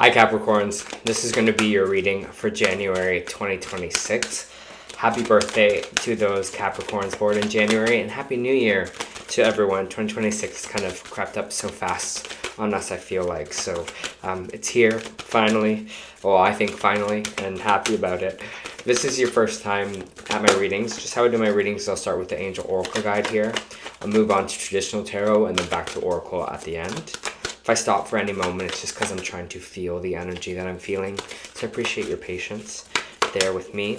Hi Capricorns, this is going to be your reading for January 2026. Happy birthday to those Capricorns born in January, and Happy New Year to everyone. 2026 kind of crept up so fast on us, I feel like. So it's here, finally. Well, I think finally, and happy about it. If this is your first time at my readings, just how I do my readings, I'll start with the Angel Oracle Guide here. I'll move on to Traditional Tarot and then back to Oracle at the end. If I stop for any moment, it's just because I'm trying to feel the energy that I'm feeling. So I appreciate your patience there with me.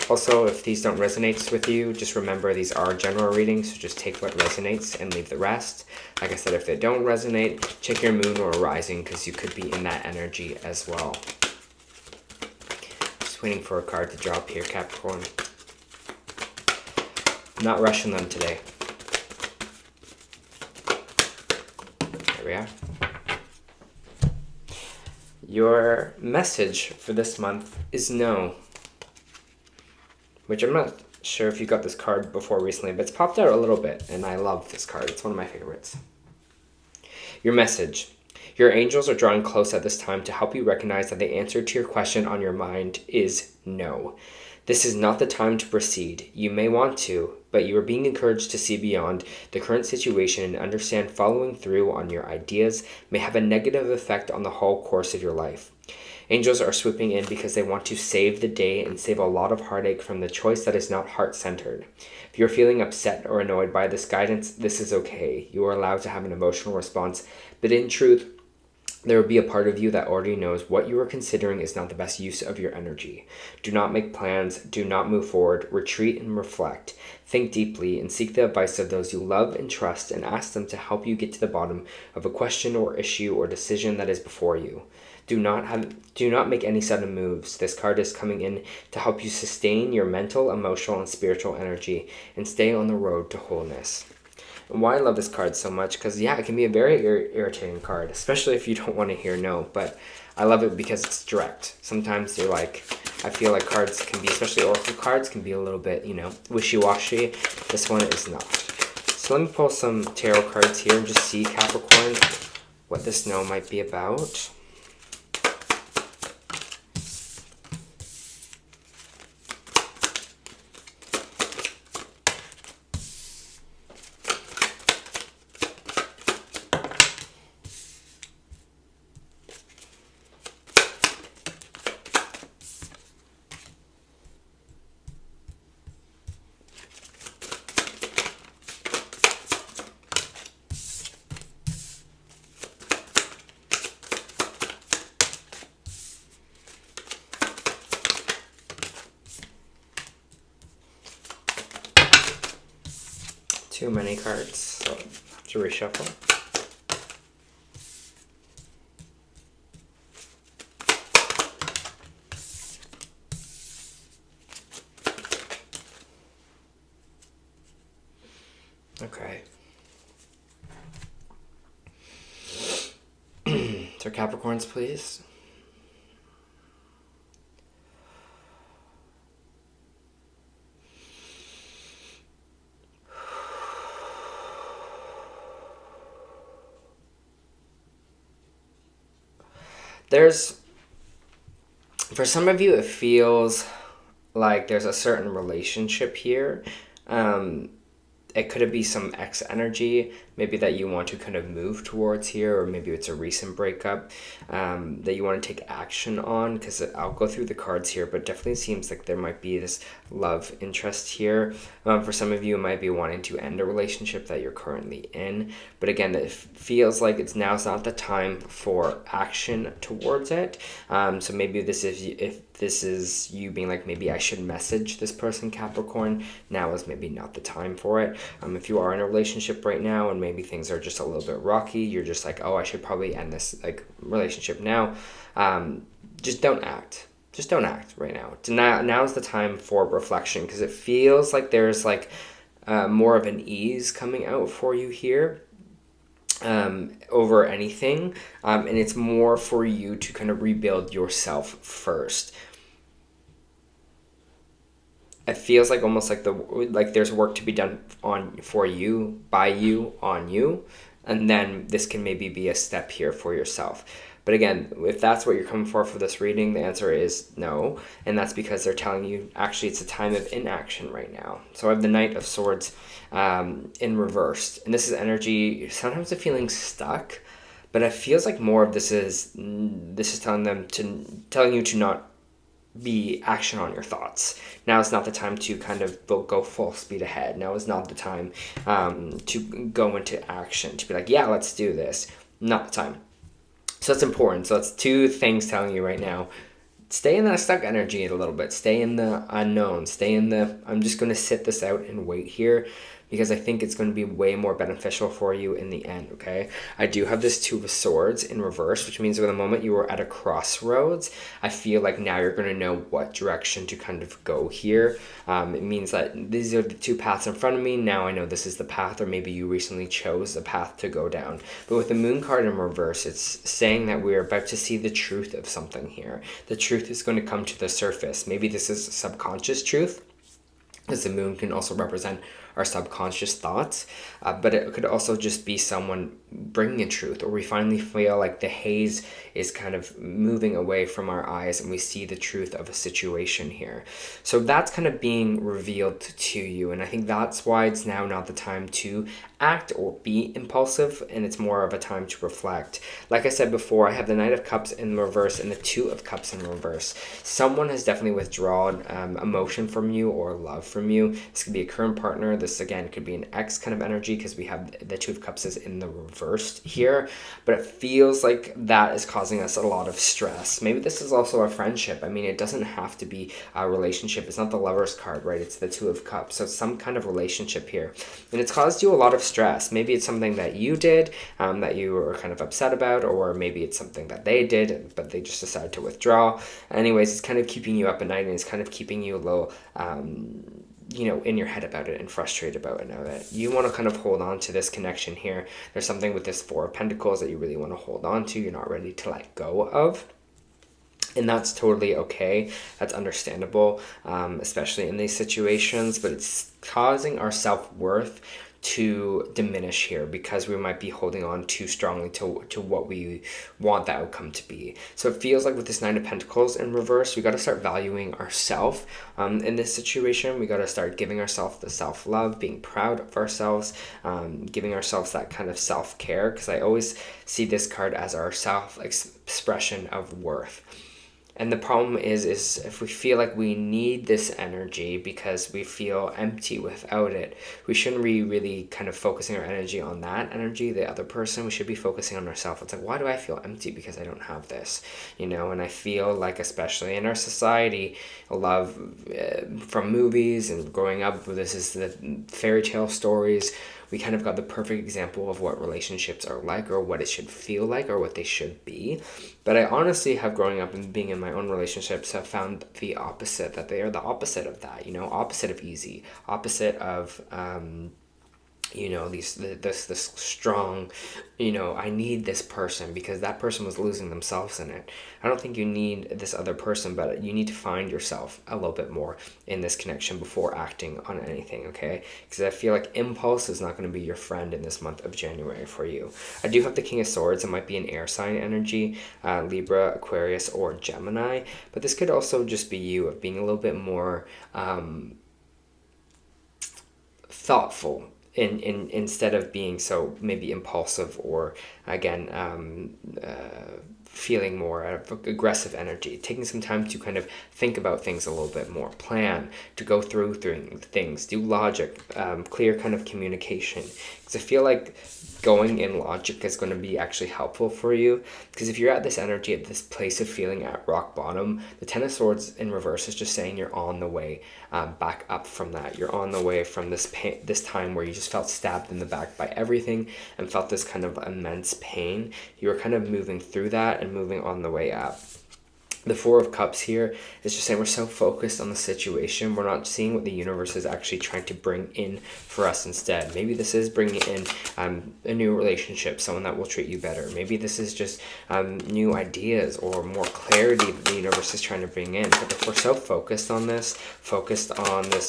Also, if these don't resonate with you, just remember these are general readings, so just take what resonates and leave the rest. Like I said, if they don't resonate, check your moon or rising because you could be in that energy as well. Just waiting for a card to drop here, Capricorn. I'm not rushing them today. There we are. Your message for this month is no. Which I'm not sure if you got this card before recently, but it's popped out a little bit, and I love this card. It's one of my favorites. Your message. Your angels are drawing close at this time to help you recognize that the answer to your question on your mind is no. This is not the time to proceed. You may want to, but you are being encouraged to see beyond the current situation and understand following through on your ideas may have a negative effect on the whole course of your life. Angels are swooping in because they want to save the day and save a lot of heartache from the choice that is not heart-centered. If you're feeling upset or annoyed by this guidance, this is okay. You are allowed to have an emotional response, but in truth, there will be a part of you that already knows what you are considering is not the best use of your energy. Do not make plans, do not move forward, retreat and reflect. Think deeply and seek the advice of those you love and trust and ask them to help you get to the bottom of a question or issue or decision that is before you. Do not make any sudden moves. This card is coming in to help you sustain your mental, emotional, and spiritual energy and stay on the road to wholeness. And why I love this card so much, because yeah, it can be a very irritating card, especially if you don't want to hear no, but I love it because it's direct. Sometimes they're like, I feel like cards can be, especially oracle cards, can be a little bit, wishy-washy. This one is not. So let me pull some tarot cards here and just see, Capricorn, what this no might be about. Too many cards, so I have to reshuffle. Okay. So Capricorns, please. For some of you, it feels like there's a certain relationship here. It could be some ex energy, maybe that you want to kind of move towards here, or maybe it's a recent breakup that you want to take action on, because I'll go through the cards here, but definitely seems like there might be this love interest here. For some of you, it might be wanting to end a relationship that you're currently in, but again, it feels like now's not the time for action towards it. So maybe if this is you being like, maybe I should message this person, Capricorn, now is maybe not the time for it. If you are in a relationship right now and maybe things are just a little bit rocky, you're just like, oh, I should probably end this relationship now. Just don't act. Just don't act right now. Now's the time for reflection, because it feels like there's more of an ease coming out for you here. Over anything, and it's more for you to kind of rebuild yourself first. It feels like almost like there's work to be done for you, by you, on you, and then this can maybe be a step here for yourself. But again, if that's what you're coming for this reading, the answer is no. And that's because they're telling you, actually, it's a time of inaction right now. So I have the Knight of Swords in reverse. And this is energy, sometimes of feeling stuck. But it feels like more of this is telling you to not be action on your thoughts. Now is not the time to kind of go full speed ahead. Now is not the time to go into action, to be like, yeah, let's do this. Not the time. So that's important. So that's two things telling you right now. Stay in that stuck energy a little bit. Stay in the unknown. Stay in the, I'm just going to sit this out and wait here, because I think it's going to be way more beneficial for you in the end, okay? I do have this Two of Swords in reverse, which means at the moment you were at a crossroads, I feel like now you're going to know what direction to kind of go here. It means that these are the two paths in front of me. Now I know this is the path, or maybe you recently chose a path to go down. But with the Moon card in reverse, it's saying that we're about to see the truth of something here. The truth is going to come to the surface. Maybe this is subconscious truth, because the Moon can also represent our subconscious thoughts, but it could also just be someone bringing in truth, or we finally feel like the haze is kind of moving away from our eyes and we see the truth of a situation here. So that's kind of being revealed to you, and I think that's why it's now not the time to act or be impulsive, and it's more of a time to reflect. Like I said before, I have the Knight of Cups in reverse and the Two of Cups in reverse. Someone has definitely withdrawn emotion from you or love from you. This could be a current partner. This again could be an ex kind of energy, because we have the Two of Cups is in the reverse here, but it feels like that is causing us a lot of stress. Maybe this is also a friendship. I mean, it doesn't have to be a relationship. It's not the Lover's card, right? It's the Two of Cups. So it's some kind of relationship here, and it's caused you a lot of stress. Maybe it's something that you did that you were kind of upset about, or maybe it's something that they did but they just decided to withdraw. Anyways, it's kind of keeping you up at night, and it's kind of keeping you a little in your head about it and frustrated about it. Now that you want to kind of hold on to this connection here, there's something with this Four of Pentacles that you really want to hold on to. You're not ready to let go of. And that's totally okay. That's understandable, especially in these situations. But it's causing our self-worth to diminish here, because we might be holding on too strongly to what we want the outcome to be. So it feels like with this Nine of Pentacles in reverse, we got to start valuing ourselves in this situation. We got to start giving ourselves the self-love, being proud of ourselves, giving ourselves that kind of self-care, because I always see this card as our self-expression of worth. And the problem is if we feel like we need this energy because we feel empty without it, we shouldn't be really kind of focusing our energy on that energy, the other person. We should be focusing on ourselves. It's like, why do I feel empty because I don't have this? And I feel like, especially in our society, a lot of, from movies and growing up, this is the fairy tale stories. We kind of got the perfect example of what relationships are like, or what it should feel like, or what they should be. But I honestly have, growing up and being in my own relationships, have found the opposite, that they are the opposite of that, opposite of easy, opposite of this strong, I need this person because that person was losing themselves in it. I don't think you need this other person, but you need to find yourself a little bit more in this connection before acting on anything, okay? Because I feel like impulse is not going to be your friend in this month of January for you. I do have the King of Swords. It might be an air sign energy, Libra, Aquarius, or Gemini, but this could also just be you of being a little bit more thoughtful instead of being so maybe impulsive, or again feeling more of aggressive energy, taking some time to kind of think about things a little bit more, plan, to go through things, do logic, clear kind of communication. Because I feel like going in logic is going to be actually helpful for you, because if you're at this energy, at this place of feeling at rock bottom, the Ten of Swords in reverse is just saying you're on the way back up from that. You're on the way from this pain, this time where you just felt stabbed in the back by everything and felt this kind of immense pain. You were kind of moving through that and moving on the way up. The Four of Cups here is just saying we're so focused on the situation, we're not seeing what the universe is actually trying to bring in for us instead. Maybe this is bringing in a new relationship, someone that will treat you better. Maybe this is just new ideas or more clarity that the universe is trying to bring in. But if we're so focused on this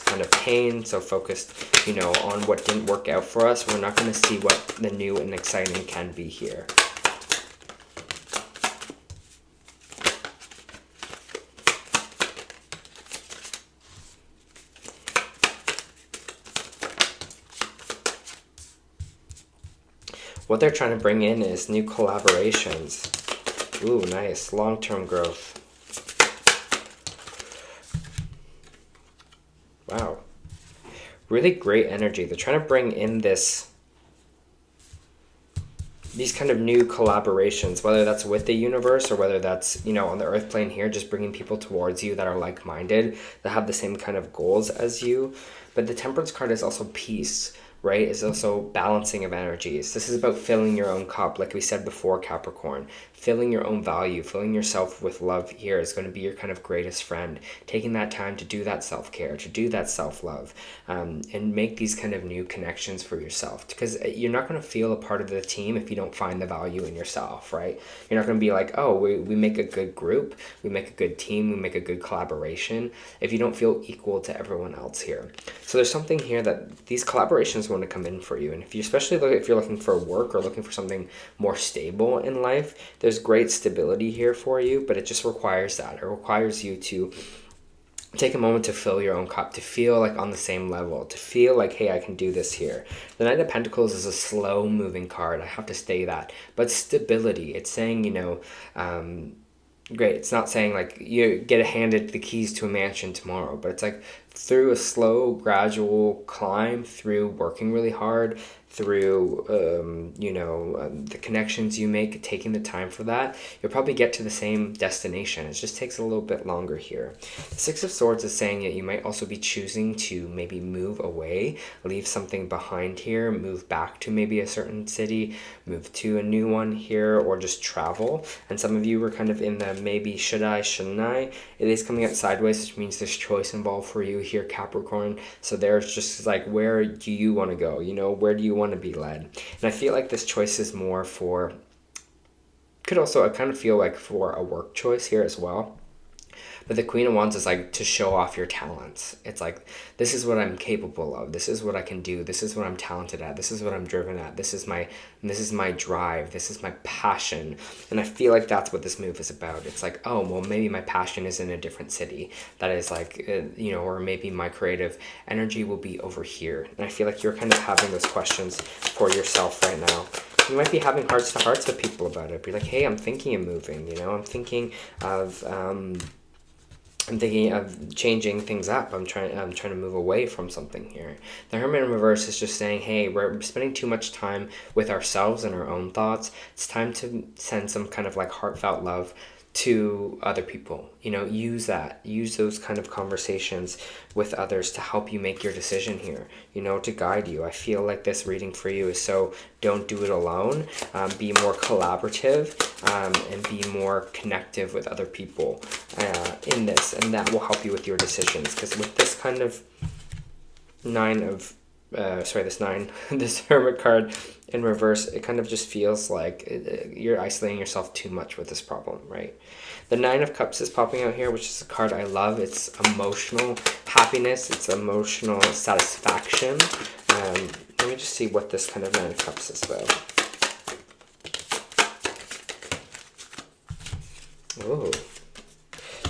kind of pain, so focused, on what didn't work out for us, we're not going to see what the new and exciting can be here. What they're trying to bring in is new collaborations. Ooh, nice. Long-term growth. Wow. Really great energy. They're trying to bring in these kind of new collaborations, whether that's with the universe or whether that's, you know, on the earth plane here, just bringing people towards you that are like-minded, that have the same kind of goals as you. But the Temperance card is also peace, right? It's also balancing of energies. This is about filling your own cup, like we said before, Capricorn. Filling your own value, filling yourself with love here is going to be your kind of greatest friend. Taking that time to do that self-care, to do that self-love, and make these kind of new connections for yourself. Because you're not going to feel a part of the team if you don't find the value in yourself, right? You're not going to be like, oh, we make a good group, we make a good team, we make a good collaboration, if you don't feel equal to everyone else here. So there's something here that these collaborations want to come in for you. And if you, especially if you're looking for work or looking for something more stable in life, there's great stability here for you, but it just requires that. It requires you to take a moment to fill your own cup, to feel like on the same level, to feel like, hey, I can do this here. The Knight of Pentacles is a slow moving card. I have to say that. But stability, it's saying, you know, great. It's not saying like you get handed the keys to a mansion tomorrow, but it's like through a slow, gradual climb, through working really hard, through the connections you make, taking the time for that, you'll probably get to the same destination. It just takes a little bit longer here. The Six of Swords is saying that you might also be choosing to maybe move away, leave something behind here, move back to maybe a certain city, move to a new one here, or just travel. And some of you were kind of in the maybe should I, shouldn't I? It is coming out sideways, which means there's choice involved for you here, Capricorn. So there's just like, where do you want to go? You know, where do you want to be led? And I feel like this choice is more for, could also, I kind of feel like for a work choice here as well. But the Queen of Wands is like to show off your talents. It's like, this is what I'm capable of. This is what I can do. This is what I'm talented at. This is what I'm driven at. This is my drive. This is my passion. And I feel like that's what this move is about. It's like, oh, well, maybe my passion is in a different city. That is like, or maybe my creative energy will be over here. And I feel like you're kind of having those questions for yourself right now. You might be having hearts to hearts with people about it. Be like, hey, I'm thinking of moving. I'm thinking of changing things up. I'm trying to move away from something here. The Hermit in reverse is just saying, hey, we're spending too much time with ourselves and our own thoughts. It's time to send some kind of like heartfelt love to other people. Use those kind of conversations with others to help you make your decision here, to guide you. I feel like this reading for you is so don't do it alone. Be more collaborative and be more connective with other people in this, and that will help you with your decisions. Because with this kind of this Hermit card in reverse, it kind of just feels like you're isolating yourself too much with this problem, right? The Nine of Cups is popping out here, which is a card I love. It's emotional happiness. It's emotional satisfaction. Let me just see what this kind of Nine of Cups is about. Oh.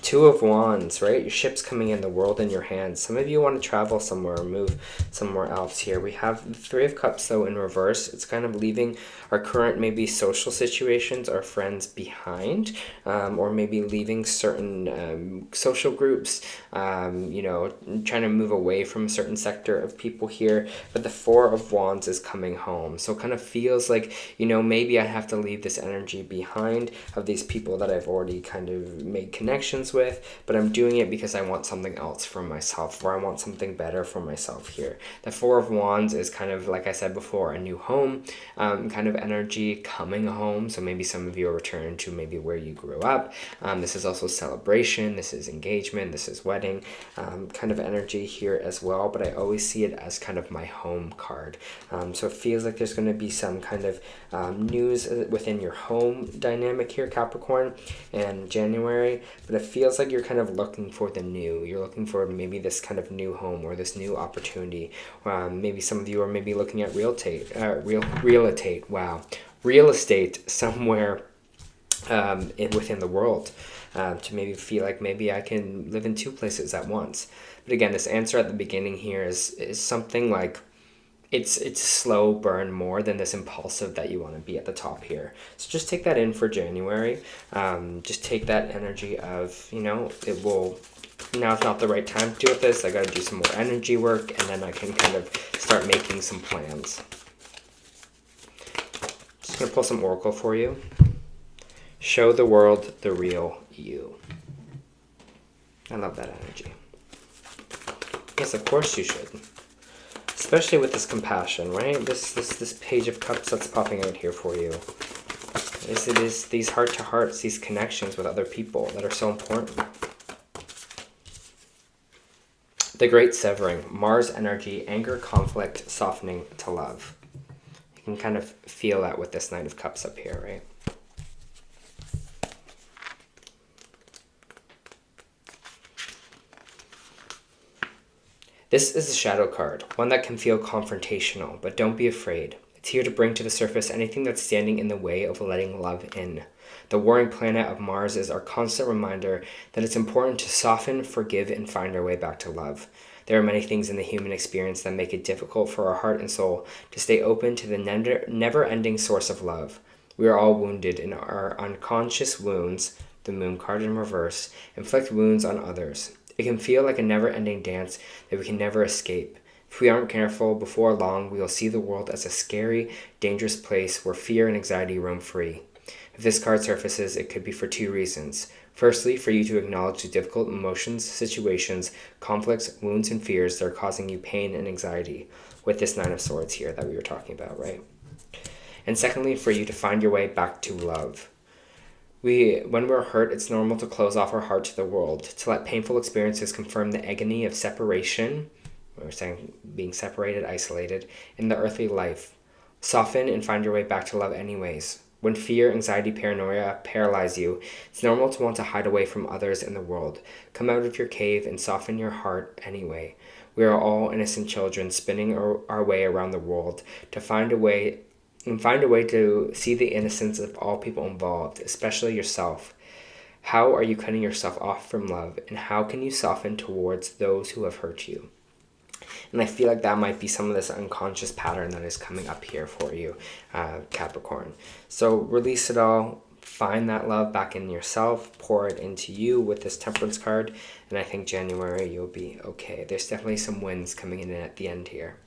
Two of Wands, right? Your ship's coming in, the world in your hands. Some of you want to travel somewhere or move somewhere else here. We have the Three of Cups, though, in reverse. It's kind of leaving our current maybe social situations, our friends behind, or maybe leaving certain social groups, trying to move away from a certain sector of people here. But the Four of Wands is coming home. So it kind of feels like, maybe I have to leave this energy behind of these people that I've already kind of made connections with, but I'm doing it because I want something else for myself, or I want something better for myself here. The Four of Wands is kind of, like I said before, a new home kind of energy, coming home. So maybe some of you are returning to maybe where you grew up. This is also celebration, this is engagement, this is wedding kind of energy here as well, but I always see it as kind of my home card. So it feels like there's going to be some kind of news within your home dynamic here, Capricorn, in January, but it feels like you're kind of looking for the new. You're looking for maybe this kind of new home or this new opportunity. Maybe some of you are maybe looking at real estate somewhere within the world, to maybe feel like maybe I can live in two places at once. But again, this answer at the beginning here is something like, it's a slow burn more than this impulsive that you want to be at the top here. So just take that in for January. Just take that energy of, it will, now's not the right time to do this. I got to do some more energy work, and then I can kind of start making some plans. Just going to pull some oracle for you. Show the world the real you. I love that energy. Yes, of course you should. Especially with this compassion, right? This page of cups that's popping out here for you. It is these heart-to-hearts, these connections with other people that are so important. The Great Severing, Mars energy, anger, conflict, softening to love. You can kind of feel that with this Knight of Cups up here, right? This is a shadow card, one that can feel confrontational, but don't be afraid. It's here to bring to the surface anything that's standing in the way of letting love in. The warring planet of Mars is our constant reminder that it's important to soften, forgive, and find our way back to love. There are many things in the human experience that make it difficult for our heart and soul to stay open to the never-ending source of love. We are all wounded, and our unconscious wounds, the Moon card in reverse, inflict wounds on others. It can feel like a never-ending dance that we can never escape. If we aren't careful, before long, we will see the world as a scary, dangerous place where fear and anxiety roam free. If this card surfaces, it could be for two reasons. Firstly, for you to acknowledge the difficult emotions, situations, conflicts, wounds, and fears that are causing you pain and anxiety, with this Nine of Swords here that we were talking about, right? And secondly, for you to find your way back to love. When we're hurt, it's normal to close off our heart to the world, to let painful experiences confirm the agony of separation, we're saying being separated, isolated, in the earthly life. Soften and find your way back to love anyways. When fear, anxiety, paranoia paralyze you, it's normal to want to hide away from others in the world. Come out of your cave and soften your heart anyway. We are all innocent children spinning our way around the world to find a way to see the innocence of all people involved, especially yourself. How are you cutting yourself off from love, and how can you soften towards those who have hurt you? And I feel like that might be some of this unconscious pattern that is coming up here for you, Capricorn. So release it all, find that love back in yourself, pour it into you with this Temperance card, and I think January you'll be okay. There's definitely some wins coming in at the end here.